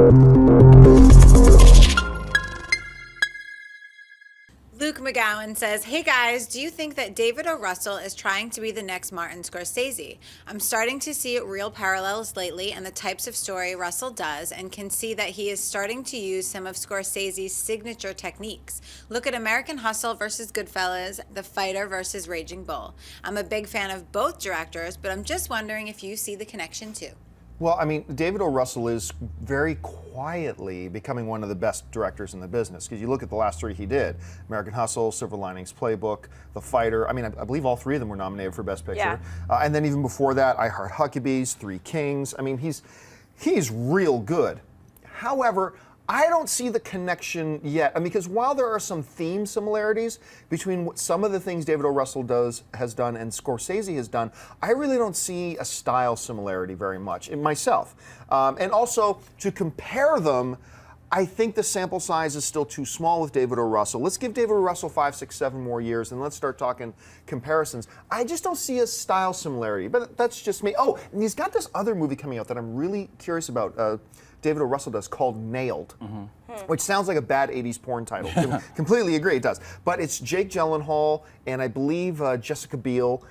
Luke McGowan says, hey guys, do you think that David O. Russell is trying to be the next Martin Scorsese? I'm starting to see real parallels lately in the types of story Russell does and can see that he is starting to use some of Scorsese's signature techniques. Look at American Hustle versus Goodfellas, The Fighter versus Raging Bull. I'm a big fan of both directors, but I'm just wondering if you see the connection too. Well, I mean, David O. Russell is very quietly becoming one of the best directors in the business. Because you look at the last three he did, American Hustle, Silver Linings Playbook, The Fighter. I mean, I believe all three of them were nominated for Best Picture. Yeah. And then even before that, I Heart Huckabees, Three Kings. I mean, he's real good. However, I don't see the connection yet. I mean, because while there are some theme similarities between what some of the things David O. Russell has done and Scorsese has done, I really don't see a style similarity very much in myself. And also, to compare them, I think the sample size is still too small with David O. Russell. Let's give David O. Russell 5, 6, 7 more years, and let's start talking comparisons. I just don't see a style similarity, but that's just me. Oh, and he's got this other movie coming out that I'm really curious about. David O. Russell does, called Nailed, which sounds like a bad 80s porn title. Completely agree, it does. But it's Jake Gyllenhaal and I believe Jessica Biel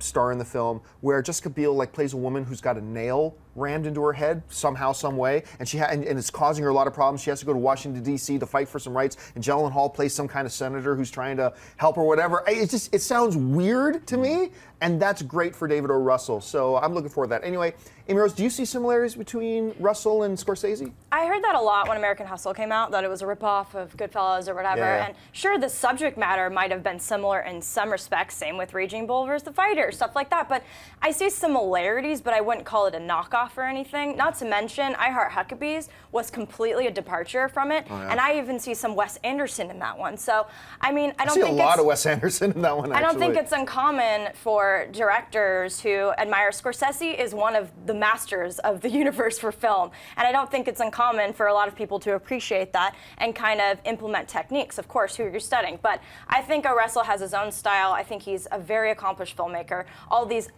star in the film, where Jessica Biel plays a woman who's got a nail rammed into her head somehow, some way, and and it's causing her a lot of problems. She has to go to Washington, D.C. to fight for some rights, and Gyllenhaal plays some kind of senator who's trying to help or whatever. It sounds weird to me, and that's great for David O. Russell, so I'm looking forward to that. Anyway, Amy Rose, do you see similarities between Russell and Scorsese? I heard that a lot when American Hustle came out, that it was a ripoff of Goodfellas or whatever, and sure, the subject matter might have been similar in some respects, same with Raging Bull versus The Fighter, stuff like that, but I see similarities, but I wouldn't call it a knockoff or anything. Not to mention, I Heart Huckabees was completely a departure from it, and I even see some Wes Anderson in that one. So, I mean, I see a lot of Wes Anderson in that one, actually. I don't think it's uncommon for directors who admire Scorsese is one of the masters of the universe for film, and I don't think it's uncommon for a lot of people to appreciate that and kind of implement techniques, of course, who you're studying. But I think O. Russell has his own style. I think he's a very accomplished filmmaker. All these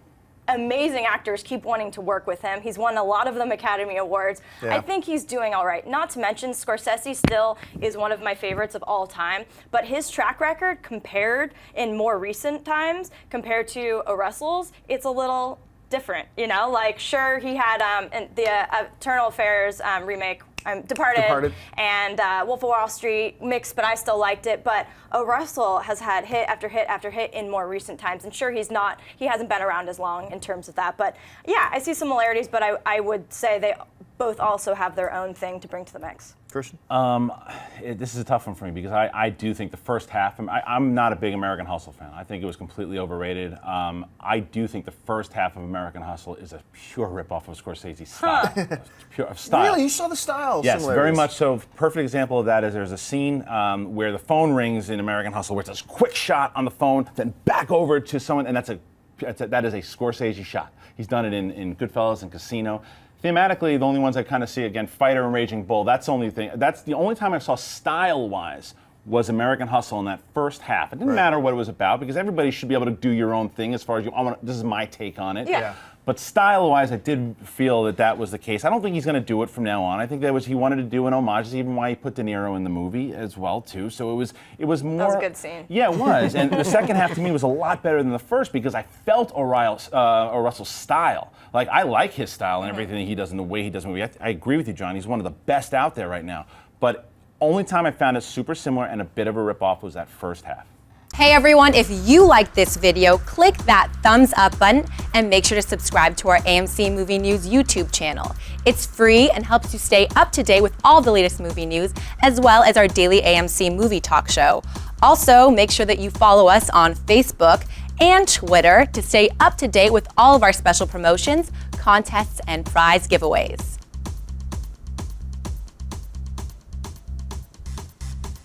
amazing actors keep wanting to work with him. He's won a lot of them Academy Awards. I think he's doing all right. Not to mention, Scorsese still is one of my favorites of all time, but his track record compared in more recent times, compared to O. Russell's, it's a little different, you know? Like, sure, he had the Eternal Affairs remake, Departed, and Wolf of Wall Street mixed, but I still liked it. But O. Russell has had hit after hit after hit in more recent times, and sure, he hasn't been around as long in terms of that. But yeah, I see similarities, but I would say they both also have their own thing to bring to the mix. Christian? This is a tough one for me because I do think the first half, I'm not a big American Hustle fan. I think it was completely overrated. I do think the first half of American Hustle is a pure ripoff of Scorsese's style. Pure style. Really? You saw the style Yes, similarities? very much so. Perfect example of that is there's a scene where the phone rings in American Hustle, where it's a quick shot on the phone, then back over to someone, and that is a Scorsese shot. He's done it in Goodfellas and Casino. Thematically, the only ones I kind of see, again, Fighter and Raging Bull, that's the only time I saw style-wise was American Hustle in that first half. It didn't matter what it was about, because everybody should be able to do your own thing as far as this is my take on it. Yeah. But style-wise, I did feel that was the case. I don't think he's going to do it from now on. I think he wanted to do an homage. That's even why he put De Niro in the movie as well, too. So it was more. That was a good scene. Yeah, it was. And the second half to me was a lot better than the first because I felt O. Russell's style. Like, I like his style and everything that he does and the way he does movies. I agree with you, John. He's one of the best out there right now. But only time I found it super similar and a bit of a ripoff was that first half. Hey everyone, if you liked this video, click that thumbs up button and make sure to subscribe to our AMC Movie News YouTube channel. It's free and helps you stay up to date with all the latest movie news, as well as our daily AMC movie talk show. Also, make sure that you follow us on Facebook and Twitter to stay up to date with all of our special promotions, contests, and prize giveaways.